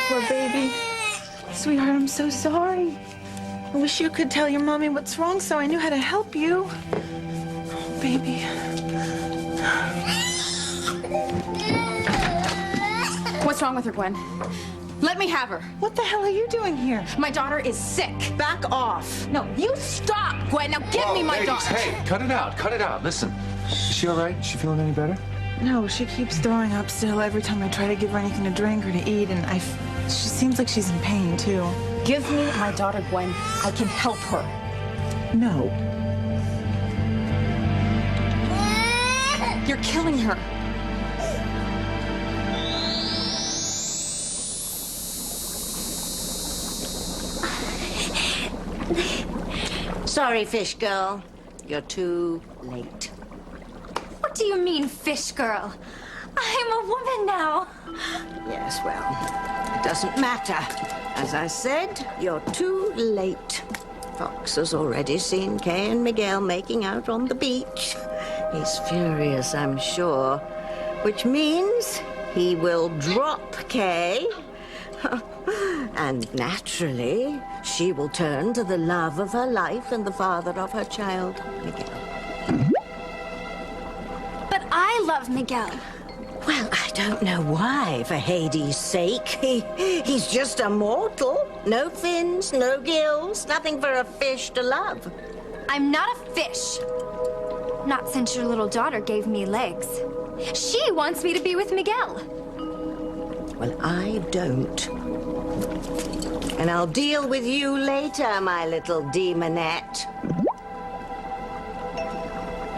poor baby. Sweetheart, I'm so sorry. I wish you could tell your mommy what's wrong so I knew how to help you. Oh, baby. What's wrong with her, Gwen? Let me have her. What the hell are you doing here? My daughter is sick. Back off. No, you stop, Gwen. Now give me my ladies, daughter. Hey, cut it out. Cut it out. Listen. Is she all right? Is she feeling any better? No, she keeps throwing up still every time I try to give her anything to drink or to eat, and she seems like she's in pain, too. Give me my daughter, Gwen. I can help her. No. You're killing her. Sorry, fish girl. You're too late. What do you mean, fish girl? I'm a woman now. Yes, well, it doesn't matter. As I said, you're too late. Fox has already seen Kay and Miguel making out on the beach. He's furious, I'm sure. Which means he will drop Kay. And naturally, she will turn to the love of her life and the father of her child, Miguel. But I love Miguel. Well, I don't know why, for Hades' sake. He's just a mortal. No fins, no gills, nothing for a fish to love. I'm not a fish. Not since your little daughter gave me legs. She wants me to be with Miguel. Well, I don't. And I'll deal with you later, my little demonette.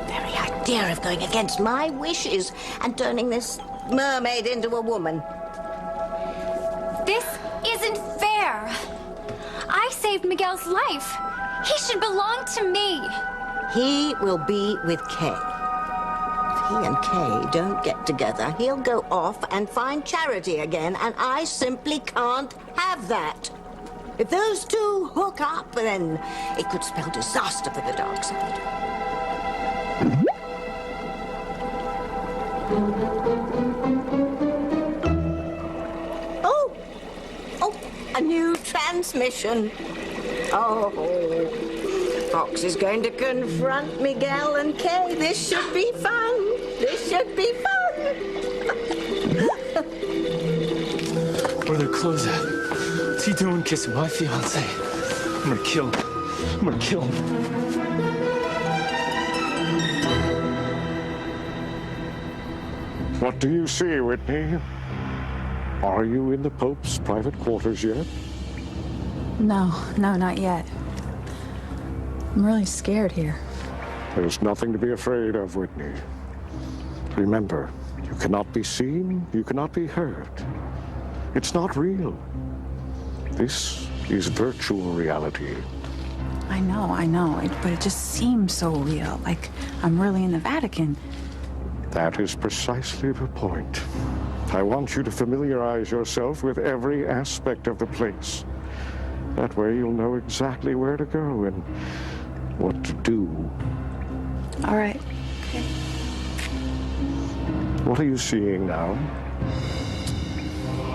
Very idea of going against my wishes and turning this mermaid into a woman. This isn't fair. I saved Miguel's life. He should belong to me. He will be with Kay. If he and Kay don't get together, he'll go off and find Charity again, and I simply can't have that. If those two hook up, then it could spell disaster for the dark side. Oh, a new transmission. Oh, Fox is going to confront Miguel and Kay. This should be fun. This should be fun. Where are their clothes at? What's he doing kissing my fiancée? I'm gonna kill him. I'm gonna kill him. What do you see, Whitney? Are you in the Pope's private quarters yet? No, not yet. I'm really scared here. There's nothing to be afraid of, Whitney. Remember, you cannot be seen, you cannot be heard. It's not real. This is virtual reality. I know, but it just seems so real, like I'm really in the Vatican. That is precisely the point. I want you to familiarize yourself with every aspect of the place. That way you'll know exactly where to go and what to do. All right. Okay. What are you seeing now?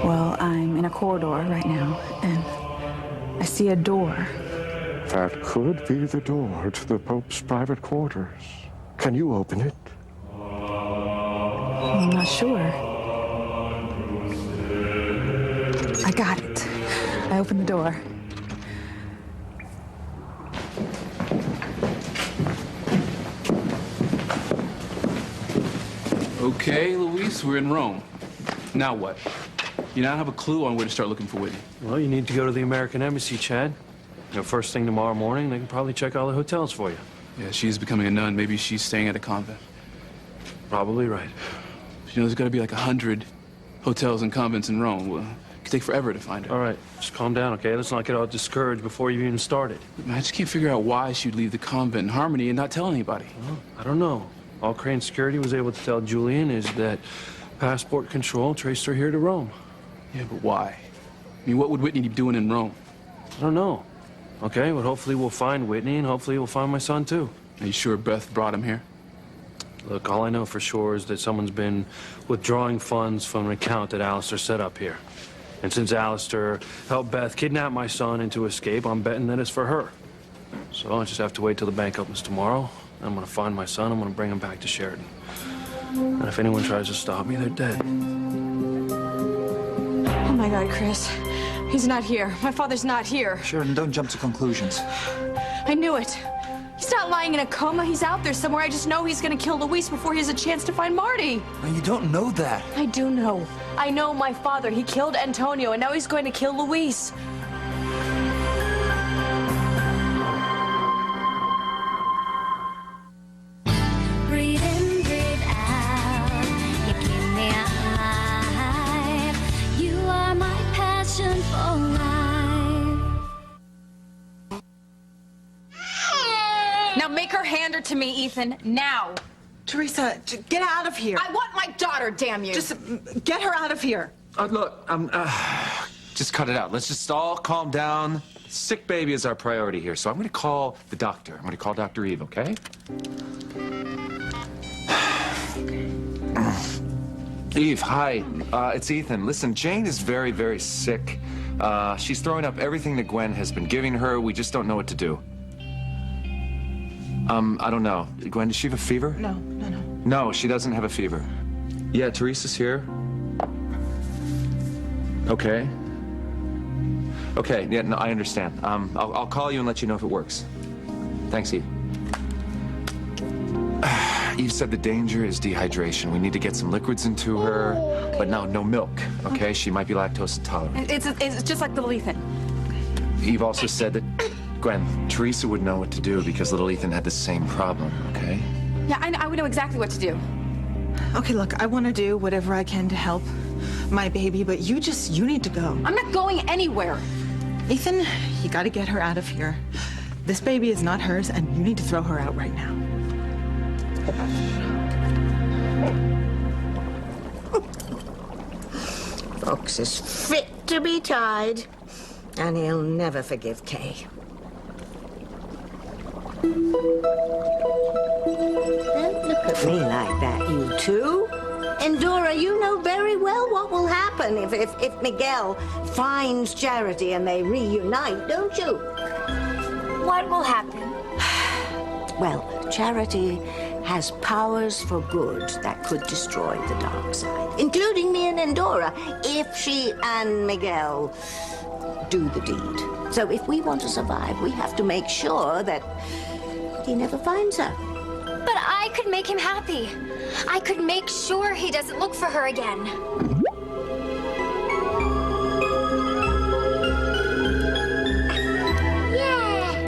Well, I'm in a corridor right now, and I see a door. That could be the door to the Pope's private quarters. Can you open it? Well, I'm not sure. I got it. I opened the door. Okay, Luis, we're in Rome. Now what? You now have a clue on where to start looking for Whitney. Well, you need to go to the American Embassy, Chad. First thing tomorrow morning, they can probably check all the hotels for you. Yeah, she's becoming a nun. Maybe she's staying at a convent. Probably right. There's got to be like 100 hotels and convents in Rome. Well, it could take forever to find her. All right, just calm down, okay? Let's not get all discouraged before you even started. I just can't figure out why she'd leave the convent in Harmony and not tell anybody. Well, I don't know. All Crane Security was able to tell Julian is that passport control traced her here to Rome. Yeah, but why? I mean, what would Whitney be doing in Rome? I don't know. Okay, well, hopefully we'll find Whitney, and hopefully we'll find my son, too. Are you sure Beth brought him here? Look, all I know for sure is that someone's been withdrawing funds from an account that Alistair set up here. And since Alistair helped Beth kidnap my son and to escape, I'm betting that it's for her. So I just have to wait till the bank opens tomorrow. I'm gonna find my son, I'm gonna bring him back to Sheridan. And if anyone tries to stop me, they're dead. Oh my God, Chris. He's not here. My father's not here. Sheridan, don't jump to conclusions. I knew it. He's not lying in a coma. He's out there somewhere. I just know he's gonna kill Luis before he has a chance to find Marty. And you don't know that. I do know. I know my father. He killed Antonio, and now he's going to kill Luis. Breathe in, breathe out. You keep me alive. You are my passion for life. Now make her hand her to me, Ethan. Now. Teresa, get out of here. I want my daughter, damn you. Just get her out of here. Look, just cut it out. Let's just all calm down. Sick baby is our priority here, so I'm gonna call the doctor. I'm gonna call Dr. Eve, okay? Eve, hi. It's Ethan. Listen, Jane is very, very sick. She's throwing up everything that Gwen has been giving her. We just don't know what to do. I don't know. Gwen, does she have a fever? No. No, she doesn't have a fever. Yeah, Teresa's here. Okay. Okay, yeah, no, I understand. I'll call you and let you know if it works. Thanks, Eve. Eve said the danger is dehydration. We need to get some liquids into her, but no milk, okay? She might be lactose intolerant. It's just like little Ethan. Eve also said that, Gwen, Teresa would know what to do because little Ethan had the same problem, okay? Yeah, I would know exactly what to do. Okay, look, I want to do whatever I can to help my baby, but you need to go. I'm not going anywhere. Ethan, you got to get her out of here. This baby is not hers, and you need to throw her out right now. Fox is fit to be tied, and he'll never forgive Kay. Don't look at me like that, you two. Endora, you know very well what will happen if Miguel finds Charity and they reunite, don't you? What will happen? Well, Charity has powers for good that could destroy the dark side, including me and Endora, if she and Miguel do the deed. So if we want to survive, we have to make sure that he never finds her. But I could make him happy. I could make sure he doesn't look for her again. Yeah.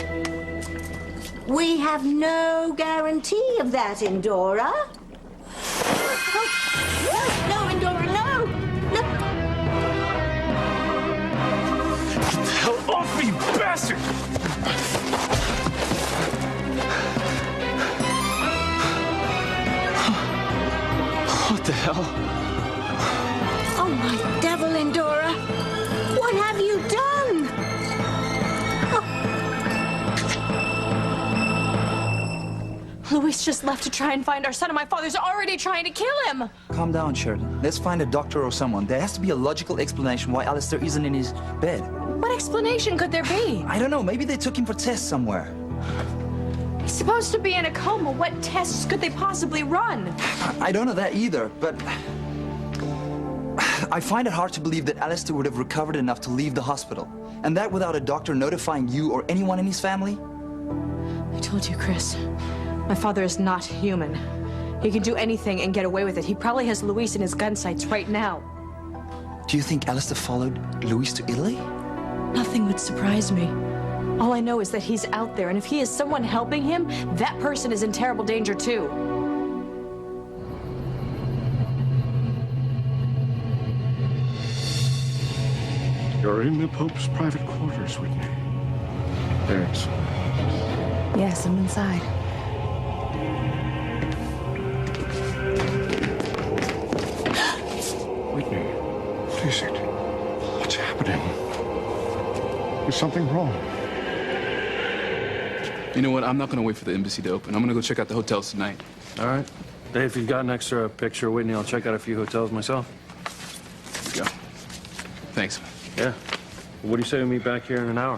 We have no guarantee of that, Endora. No, Endora, no! Get the hell off me, you bastard! What the hell? Oh, my devil, Endora! What have you done? Luis just left to try and find our son, and my father's already trying to kill him. Calm down, Sheridan. Let's find a doctor or someone. There has to be a logical explanation why Alistair isn't in his bed. What explanation could there be? I don't know. Maybe they took him for tests somewhere. He's supposed to be in a coma. What tests could they possibly run? I don't know that either, but I find it hard to believe that Alistair would have recovered enough to leave the hospital. And that without a doctor notifying you or anyone in his family? I told you, Chris. My father is not human. He can do anything and get away with it. He probably has Luis in his gun sights right now. Do you think Alistair followed Luis to Italy? Nothing would surprise me. All I know is that he's out there, and if he is someone helping him, that person is in terrible danger too. You're in the Pope's private quarters, Whitney. Thanks. Yes, I'm inside. Whitney, what is it? What's happening? Is something wrong? You know what? I'm not gonna wait for the embassy to open. I'm gonna go check out the hotels tonight. All right. Dave, if you've got an extra picture of Whitney, I'll check out a few hotels myself. Here we go. Thanks. Thanks. Yeah. What do you say we meet back here in an hour?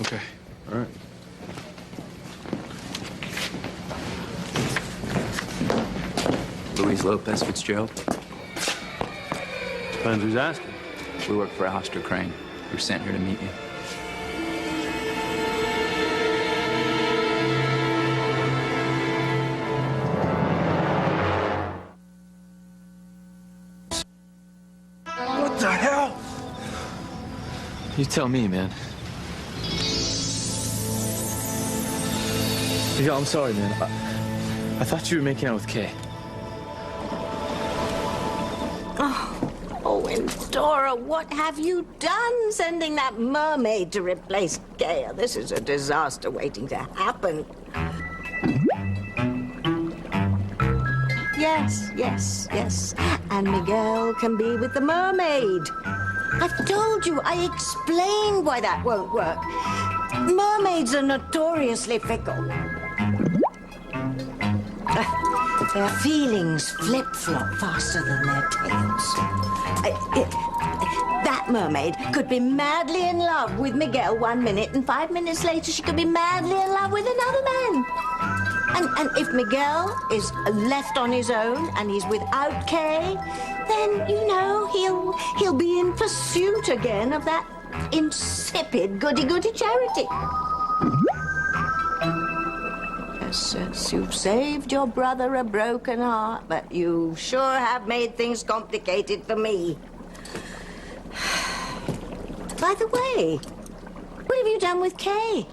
Okay. All right. Louise Lopez Fitzgerald. Depends who's asking. We work for Alistair Crane. We were sent here to meet you. What the hell? You tell me, man. Yeah, I'm sorry, man. I thought you were making out with Kay. Oh, and Dora, what have you done sending that mermaid to replace Gaia? This is a disaster waiting to happen. Yes. And Miguel can be with the mermaid. I've told you, I explained why that won't work. Mermaids are notoriously fickle. Their feelings flip-flop faster than their tails. That mermaid could be madly in love with Miguel 1 minute, and 5 minutes later she could be madly in love with another man. And if Miguel is left on his own and he's without Kay, then, you know, he'll be in pursuit again of that insipid goody-goody charity. Yes, you've saved your brother a broken heart, but you sure have made things complicated for me. By the way, what have you done with Kay?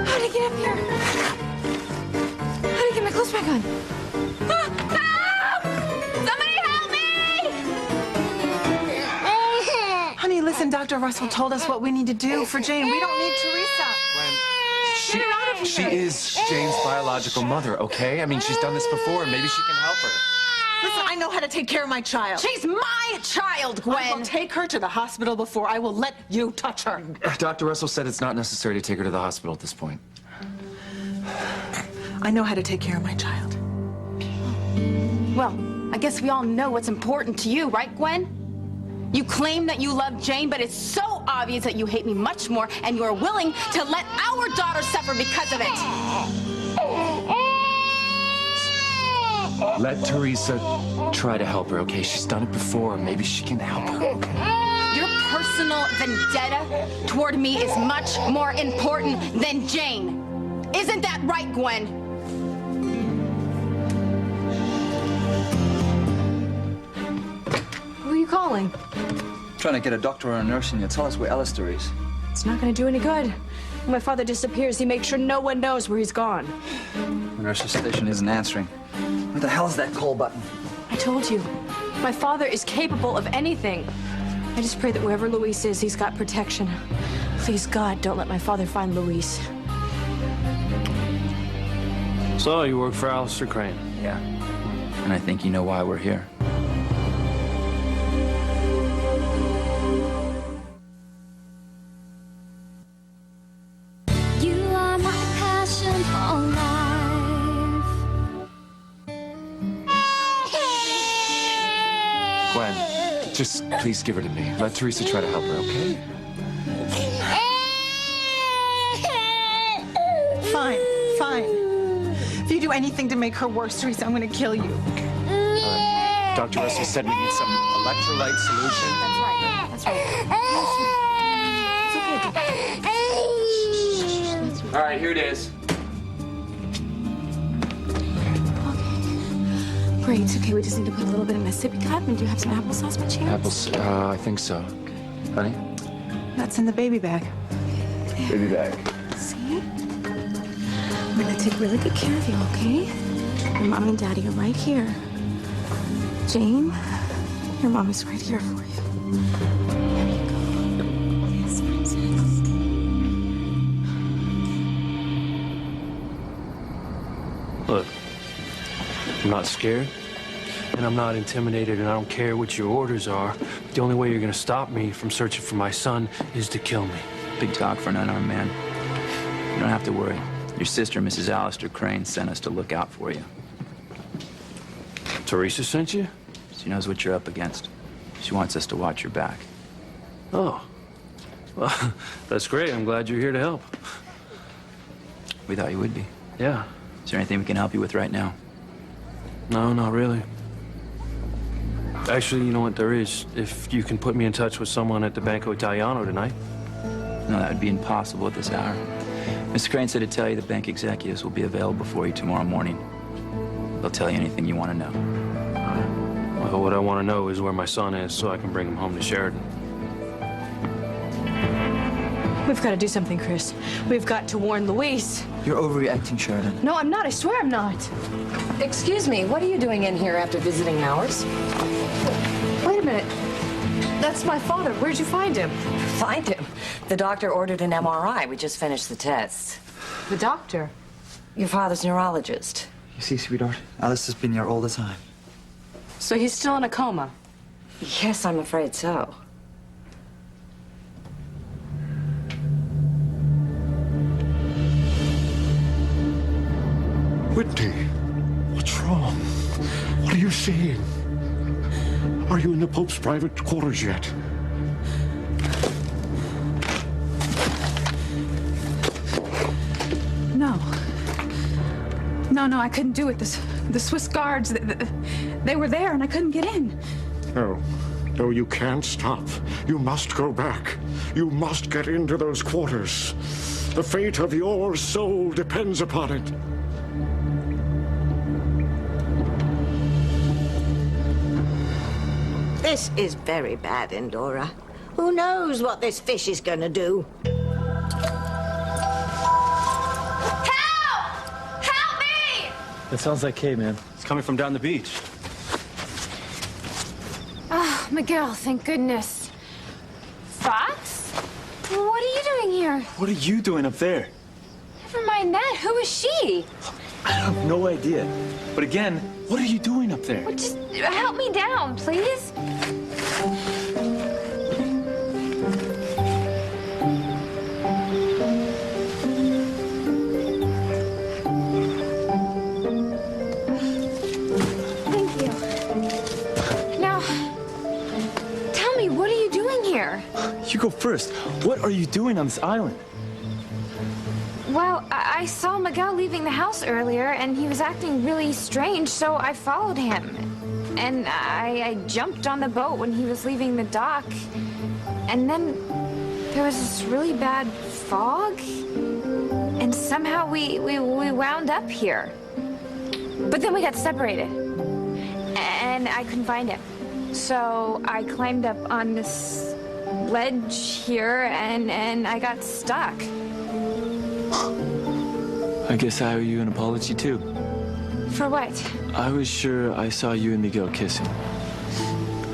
How'd I get up here? How'd I get my clothes back on? Honey, listen, Dr. Russell told us what we need to do for Jane. We don't need Teresa. She is Jane's biological mother, okay? I mean, she's done this before. Maybe she can help her. Listen, I know how to take care of my child. She's my child, Gwen. I will take her to the hospital before I will let you touch her. Dr. Russell said it's not necessary to take her to the hospital at this point. I know how to take care of my child. Well, I guess we all know what's important to you, right, Gwen? You claim that you love Jane, but it's so obvious that you hate me much more, and you're willing to let our daughter suffer because of it. Let Teresa try to help her, okay? She's done it before. Maybe she can help her. Your personal vendetta toward me is much more important than Jane. Isn't that right, Gwen? Who are you calling? Trying to get a doctor or a nurse in here. Tell us where Alistair is. It's not going to do any good. When my father disappears, he makes sure no one knows where he's gone. The nurse's station isn't answering. Where the hell is that call button? I told you, my father is capable of anything. I just pray that wherever Luis is, he's got protection. Please, God, don't let my father find Luis. So, you work for Alistair Crane? Yeah. And I think you know why we're here. You are my passion for life. Gwen, just please give her to me. Let Teresa try to help her, okay? Fine. If you do anything to make her worse, Teresa, I'm going to kill you. Dr. Russell said we need some electrolyte solution. That's right. All right, here it is. Great. Okay, we just need to put a little bit in my sippy cup. And do you have some applesauce by chance? I think so. Honey? That's in the baby bag. Baby bag. See? I'm gonna take really good care of you, okay? Your mom and daddy are right here. Jane, your mom is right here for you. There you go. Yes, princess. Look, I'm not scared, and I'm not intimidated, and I don't care what your orders are. The only way you're gonna stop me from searching for my son is to kill me. Big talk for an unarmed man. You don't have to worry. Your sister, Mrs. Alistair Crane, sent us to look out for you. Teresa sent you? She knows what you're up against. She wants us to watch your back. Oh. Well, that's great. I'm glad you're here to help. We thought you would be. Yeah. Is there anything we can help you with right now? No, not really. Actually, you know what there is? If you can put me in touch with someone at the Banco Italiano tonight. No, that would be impossible at this hour. Mr. Crane said to tell you the bank executives will be available for you tomorrow morning. They'll tell you anything you want to know. Well, what I want to know is where my son is so I can bring him home to Sheridan. We've got to do something, Chris. We've got to warn Luis. You're overreacting, Sheridan. No, I'm not. I swear I'm not. Excuse me, what are you doing in here after visiting hours? Wait a minute. That's my father. Where'd you find him? Find him. The doctor ordered an MRI. We just finished the tests. The doctor? Your father's neurologist. You see, sweetheart, Alice has been here all the time. So he's still in a coma? Yes, I'm afraid so. Whitney, what's wrong? What are you seeing? Are you in the Pope's private quarters yet? No. No, I couldn't do it. The Swiss guards, they were there and I couldn't get in. No, you can't stop. You must go back. You must get into those quarters. The fate of your soul depends upon it. This is very bad, Endora. Who knows what this fish is gonna do? That sounds like Kay, man. It's coming from down the beach. Oh, Miguel, thank goodness. Fox? What are you doing here? What are you doing up there? Never mind that. Who is she? I have no idea. But again, what are you doing up there? Well, just help me down, please. Thank you. Now, tell me, what are you doing here? You go first. What are you doing on this island? Well, I saw Miguel leaving the house earlier, and he was acting really strange, so I followed him. And I jumped on the boat when he was leaving the dock. And then there was this really bad fog, and somehow we wound up here. But then we got separated, and I couldn't find him. So I climbed up on this ledge here, and I got stuck. I guess I owe you an apology, too. For what? I was sure I saw you and Miguel kissing.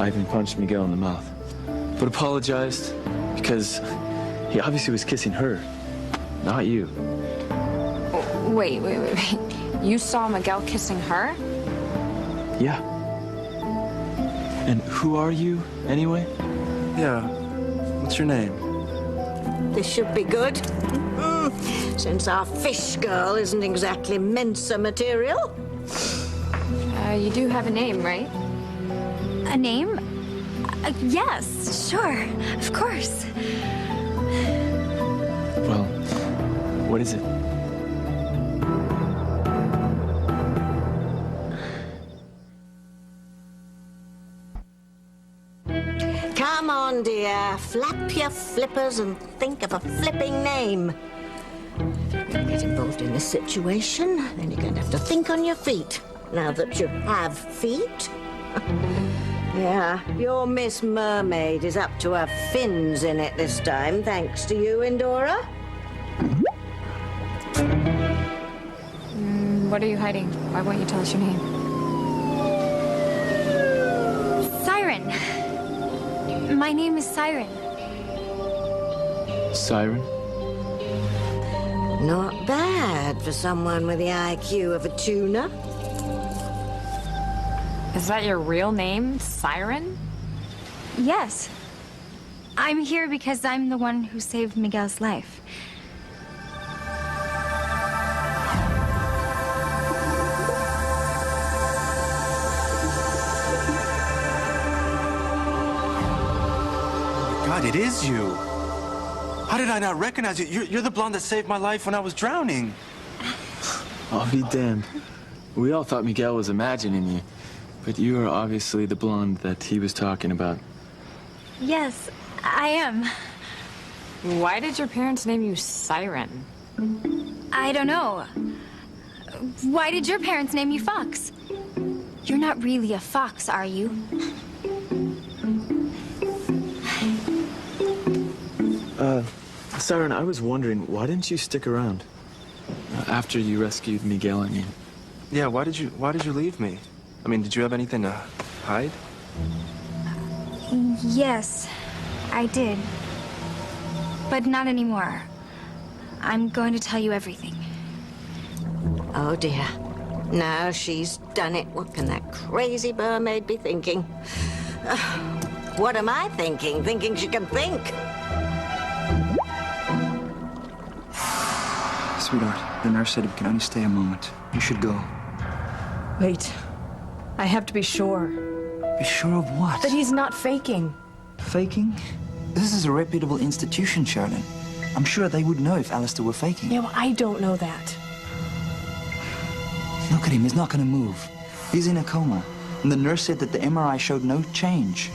I even punched Miguel in the mouth. But apologized because he obviously was kissing her, not you. Wait. You saw Miguel kissing her? Yeah. And who are you, anyway? Yeah. What's your name? This should be good. Since our fish girl isn't exactly Mensa material. You do have a name, right? A name? Yes, sure, of course. Well, what is it? Come on, dear. Flap your flippers and think of a flipping name. If you're going to get involved in this situation, then you're going to have to think on your feet. Now that you have feet. Yeah, your Miss Mermaid is up to her fins in it this time, thanks to you, Endora. What are you hiding? Why won't you tell us your name? Siren. My name is Siren. Siren? Not bad for someone with the IQ of a tuna. Is that your real name, Siren? Yes. I'm here because I'm the one who saved Miguel's life. God, it is you. How did I not recognize you? You're the blonde that saved my life when I was drowning. I'll be damned. We all thought Miguel was imagining you, but you are obviously the blonde that he was talking about. Yes, I am. Why did your parents name you Siren? I don't know. Why did your parents name you Fox? You're not really a fox, are you? Siren, I was wondering, why didn't you stick around? After you rescued Miguel, I mean. Yeah, why did you leave me? I mean, did you have anything to hide? Yes, I did. But not anymore. I'm going to tell you everything. Oh, dear. Now she's done it. What can that crazy mermaid be thinking? What am I thinking? Thinking she can think. Sweetheart, the nurse said we can only stay a moment. You should go. Wait. I have to be sure. Be sure of what? That he's not faking. Faking? This is a reputable institution, Sheridan. I'm sure they would know if Alistair were faking. Yeah, well, I don't know that. Look at him, he's not gonna move. He's in a coma. And the nurse said that the MRI showed no change.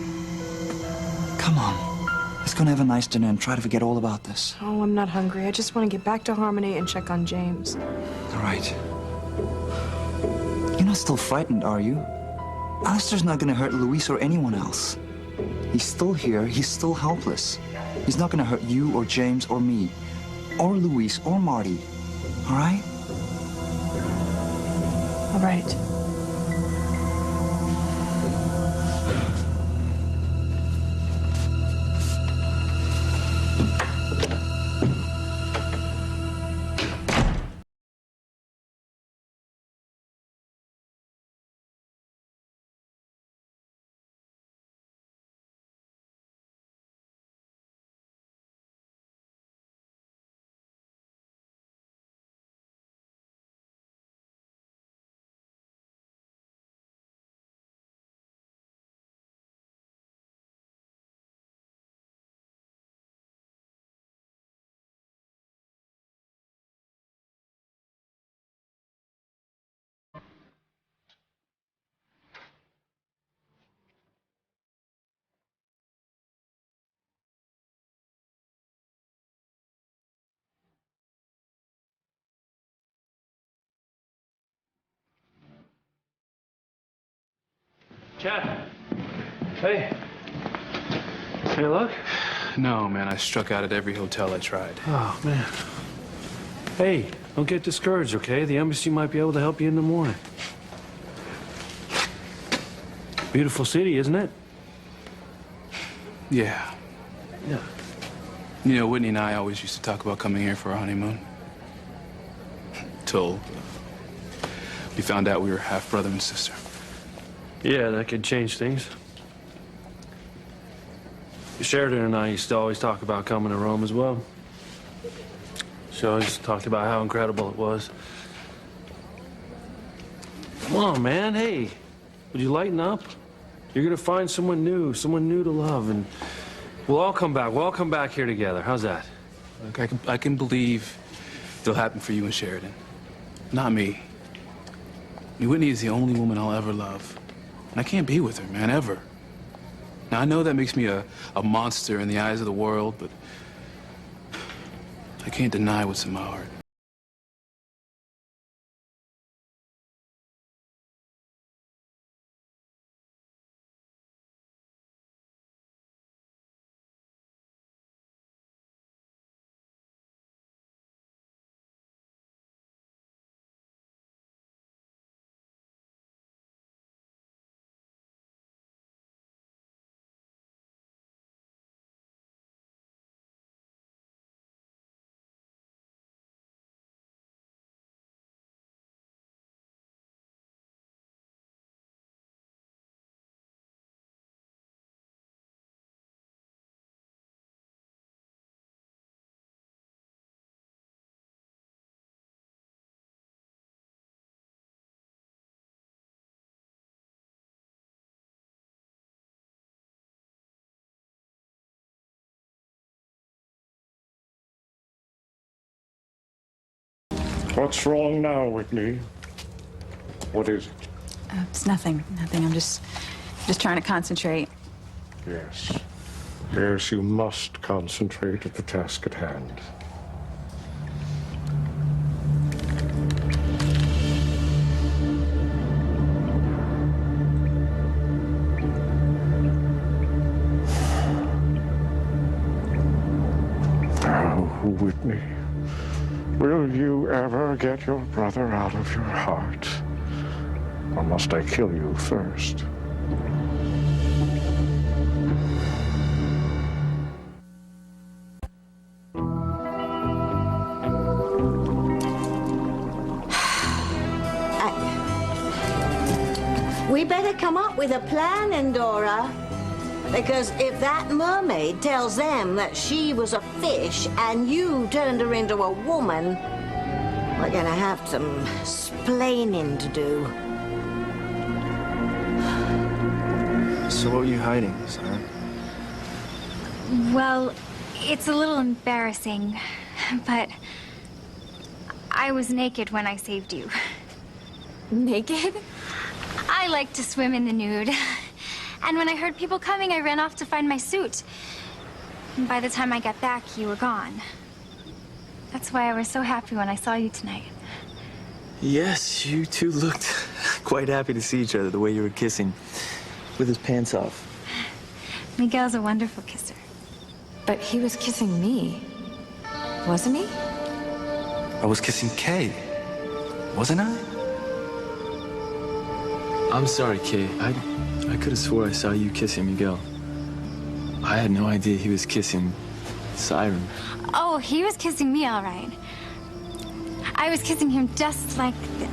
Come on. Let's go and have a nice dinner and try to forget all about this. Oh, I'm not hungry. I just want to get back to Harmony and check on James. All right. You're not still frightened, are you? Alistair's not gonna hurt Luis or anyone else. He's still here, he's still helpless. He's not gonna hurt you or James or me, or Luis or Marty. All right? All right. Chad. Hey. Any luck? No, man, I struck out at every hotel I tried. Oh, man. Hey, don't get discouraged, okay? The embassy might be able to help you in the morning. Beautiful city, isn't it? Yeah. Yeah. You know, Whitney and I always used to talk about coming here for our honeymoon. Till we found out we were half brother and sister. Yeah, that could change things. Sheridan and I used to always talk about coming to Rome as well. She always talked about how incredible it was. Come on, man. Hey, would you lighten up? You're gonna find someone new to love, and we'll all come back. We'll all come back here together. How's that? Look, I can believe it'll happen for you and Sheridan. Not me. I mean, Whitney is the only woman I'll ever love. And I can't be with her, man, ever. Now, I know that makes me a monster in the eyes of the world, but I can't deny what's in my heart. What's wrong now, Whitney? What is it? It's nothing. Nothing. I'm just trying to concentrate. Yes. Yes, you must concentrate at the task at hand. Oh, Whitney, will you ever get your brother out of your heart? Or must I kill you first? We better come up with a plan, Endora. Because if that mermaid tells them that she was a fish and you turned her into a woman, we're gonna have some splaining to do. So what were you hiding, Sarah? Well, it's a little embarrassing, but I was naked when I saved you. Naked? I like to swim in the nude. And when I heard people coming, I ran off to find my suit. And by the time I got back, you were gone. That's why I was so happy when I saw you tonight. Yes, you two looked quite happy to see each other the way you were kissing with his pants off. Miguel's a wonderful kisser. But he was kissing me, wasn't he? I was kissing Kay, wasn't I? I'm sorry, Kay. I could have swore I saw you kissing Miguel. I had no idea he was kissing Siren. Oh, he was kissing me all right. I was kissing him just like this.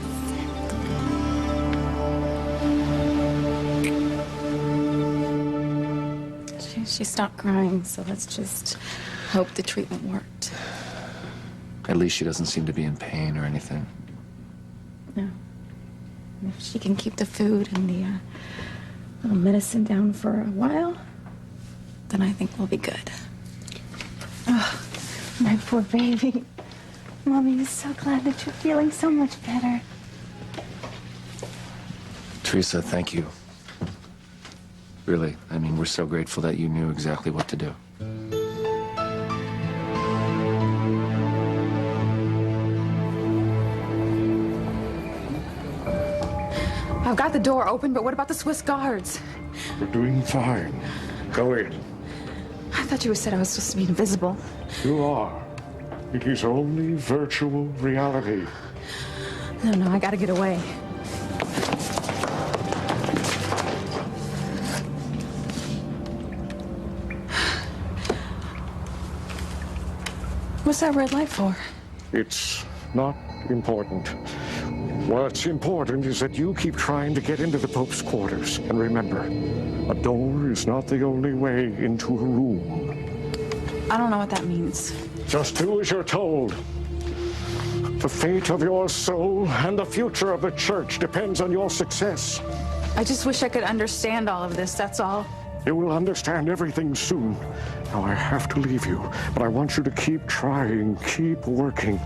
She stopped crying, so let's just hope the treatment worked. At least she doesn't seem to be in pain or anything. No. If she can keep the food and the little medicine down for a while, then I think we'll be good. Oh, my poor baby. Mommy is so glad that you're feeling so much better. Teresa, thank you. Really, I mean, we're so grateful that you knew exactly what to do. I've got the door open, but what about the Swiss guards? You're doing fine. Go in. I thought you said I was supposed to be invisible. You are. It is only virtual reality. No, I gotta get away. What's that red light for? It's not important. What's important is that you keep trying to get into the Pope's quarters. And remember, a door is not the only way into a room. I don't know what that means. Just do as you're told. The fate of your soul and the future of the church depends on your success. I just wish I could understand all of this, that's all. You will understand everything soon. Now I have to leave you, but I want you to keep trying, keep working.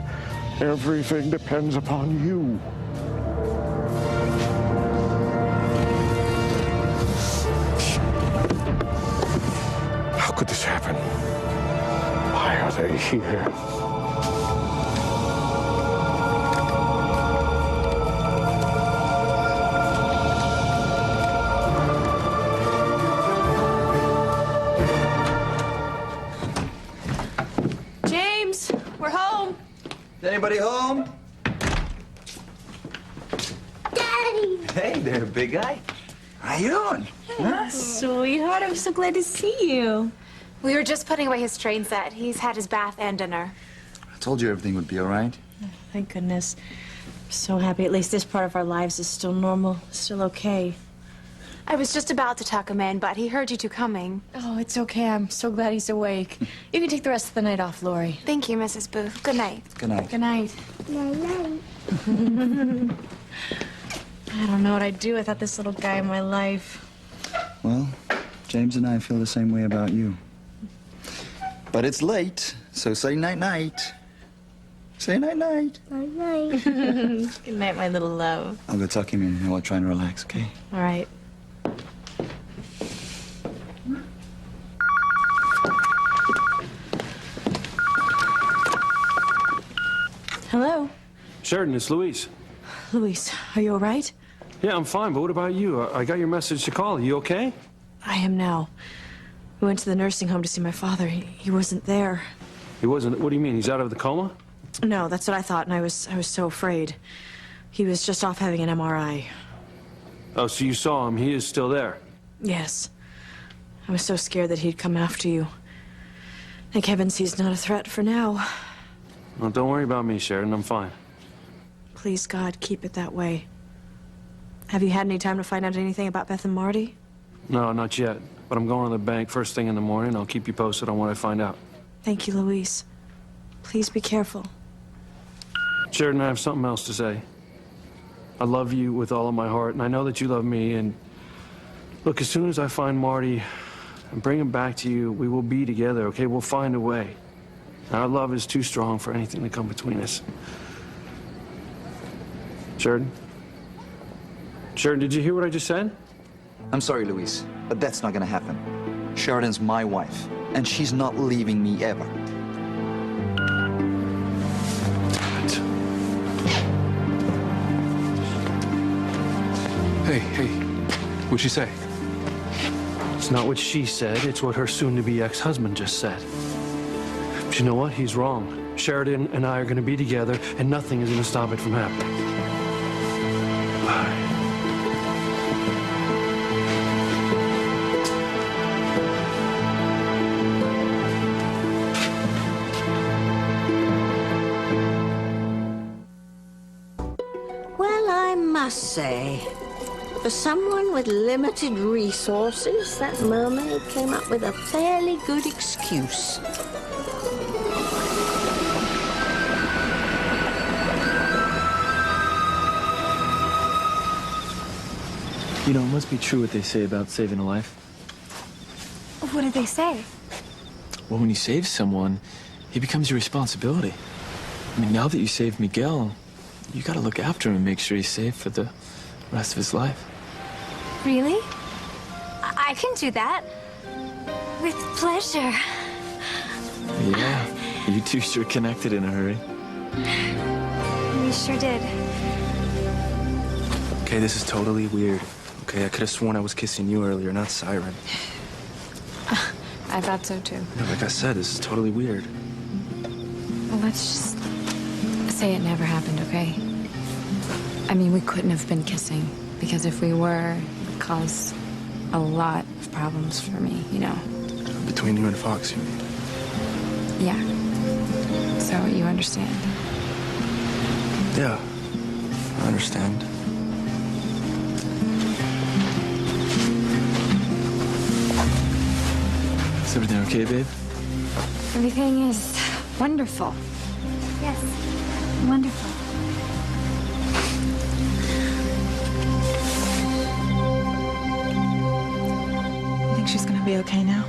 Everything depends upon you. How could this happen? Why are they here? James, we're home. Is anybody home? Daddy! Hey there, big guy. How you doing? Huh? Sweetheart, I'm so glad to see you. We were just putting away his train set. He's had his bath and dinner. I told you everything would be all right. Thank goodness. I'm so happy. At least this part of our lives is still normal, still okay. I was just about to tuck him in, but he heard you two coming. Oh, it's okay. I'm so glad he's awake. You can take the rest of the night off, Lori. Thank you, Mrs. Booth. Good night. Good night. Good night. I don't know what I'd do without this little guy in my life. Well, James and I feel the same way about you. But it's late, so say night-night. Say night-night. Night-night. Good night, my little love. I'll go tuck him in and I'll try and relax, okay? All right. Hello? Sheridan, it's Luis. Luis, are you all right? Yeah, I'm fine, but what about you? I got your message to call. Are you okay? I am now. We went to the nursing home to see my father. He wasn't there. He wasn't. What do you mean? He's out of the coma? No, that's what I thought, and I was so afraid. He was just off having an MRI. Oh, so you saw him. He is still there. Yes. I was so scared that he'd come after you. Thank heavens he's not a threat for now. Well, don't worry about me, Sheridan. I'm fine. Please, God, keep it that way. Have you had any time to find out anything about Beth and Marty? No, not yet. But I'm going to the bank first thing in the morning. I'll keep you posted on what I find out. Thank you, Luis. Please be careful. Sheridan, I have something else to say. I love you with all of my heart, and I know that you love me, and look, as soon as I find Marty and bring him back to you, we will be together, okay? We'll find a way. Our love is too strong for anything to come between us. Sheridan? Sheridan, did you hear what I just said? I'm sorry, Luis, but that's not gonna happen. Sheridan's my wife, and she's not leaving me ever. Hey, what'd she say? It's not what she said, it's what her soon-to-be ex-husband just said. But you know what? He's wrong. Sheridan and I are going to be together, and nothing is going to stop it from happening. Well, I must say, for someone with limited resources, that mermaid came up with a fairly good excuse. You know, it must be true what they say about saving a life. What did they say? Well, when you save someone, he becomes your responsibility. I mean, now that you saved Miguel, you gotta look after him and make sure he's safe for the rest of his life. Really? I can do that. With pleasure. Yeah, you two sure connected in a hurry. We sure did. Okay, this is totally weird. Okay, I could have sworn I was kissing you earlier, not Siren. I thought so too. No, like I said, this is totally weird. Well, let's just say it never happened, okay? I mean, we couldn't have been kissing, because if we were, it would cause a lot of problems for me, you know? Between you and Fox, you mean? Yeah. So you understand? Yeah, I understand. Is everything okay, babe? Everything is wonderful. Yes. Wonderful. You think she's gonna be okay now?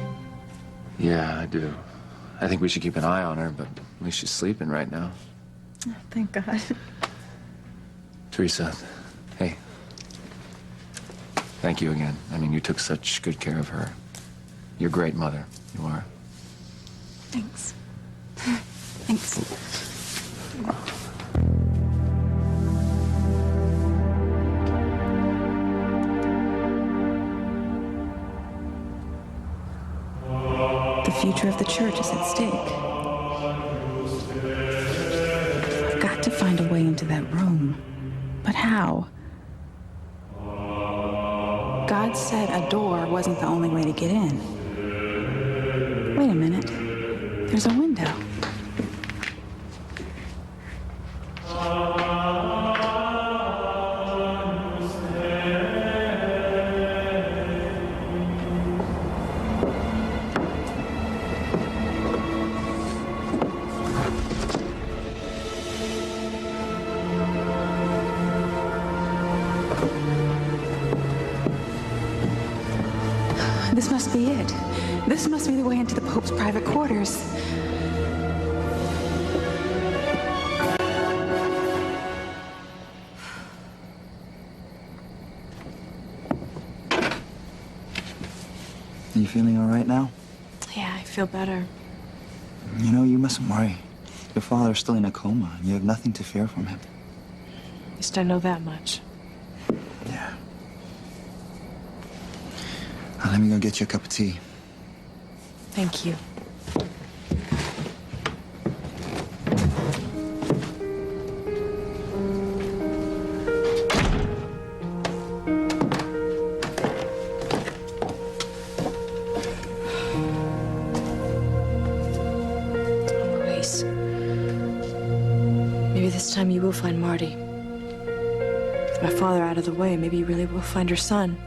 Yeah, I do. I think we should keep an eye on her, but at least she's sleeping right now. Oh, thank God. Teresa, hey. Thank you again. I mean, you took such good care of her. You're a great mother. You are. Thanks. Thanks. The future of the church is at stake. I've got to find a way into that room. But how? God said a door wasn't the only way to get in. Wait a minute. There's a window. This must be it. This must be the way into the Pope's private quarters. you feeling all right now? Yeah, I feel better. You know, you mustn't worry. Your father's still in a coma, and you have nothing to fear from him. At least I know that much. Yeah. Now, let me go get you a cup of tea. Thank you. Luis, maybe this time you will find Marty. With my father out of the way, maybe you really will find your son.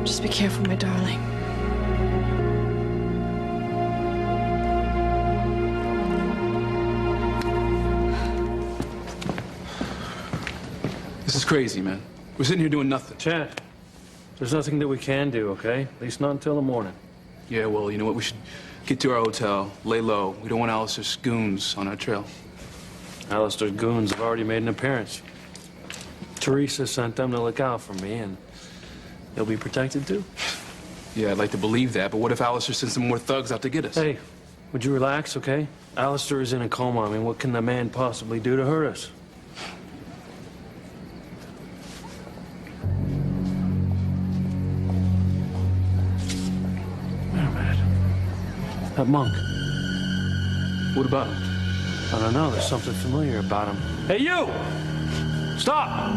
Just be careful, my darling. This is crazy, man. We're sitting here doing nothing. Chad, there's nothing that we can do, okay? At least not until the morning. Yeah, well, you know what? We should get to our hotel, lay low. We don't want Alistair's goons on our trail. Alistair's goons have already made an appearance. Teresa sent them to look out for me, and they'll be protected too. Yeah, I'd like to believe that, but what if Alistair sends some more thugs out to get us? Hey, would you relax, okay? Alistair is in a coma. I mean, what can the man possibly do to hurt us? Wait a minute. That monk. What about him? I don't know. There's something familiar about him. Hey, you! Stop!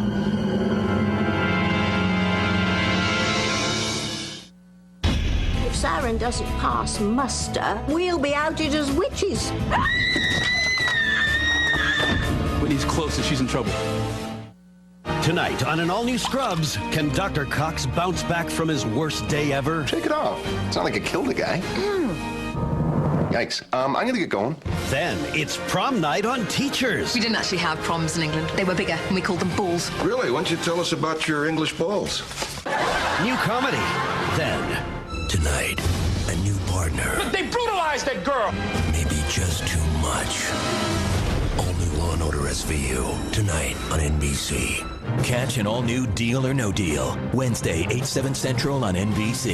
If Siren doesn't pass muster, we'll be outed as witches. Whitney's close and she's in trouble. Tonight on an all-new Scrubs, can Dr. Cox bounce back from his worst day ever? Shake it off. It's not like I killed a guy. Yikes. I'm gonna get going. Then it's prom night on Teachers. We didn't actually have proms in England. They were bigger, and we called them balls. Really? Why don't you tell us about your English balls? New comedy. Then, tonight, a new partner. Look, they brutalized that girl! Maybe just too much. All new Law & Order SVU, tonight on NBC. Catch an all-new Deal or No Deal, Wednesday, 8/7 Central on NBC.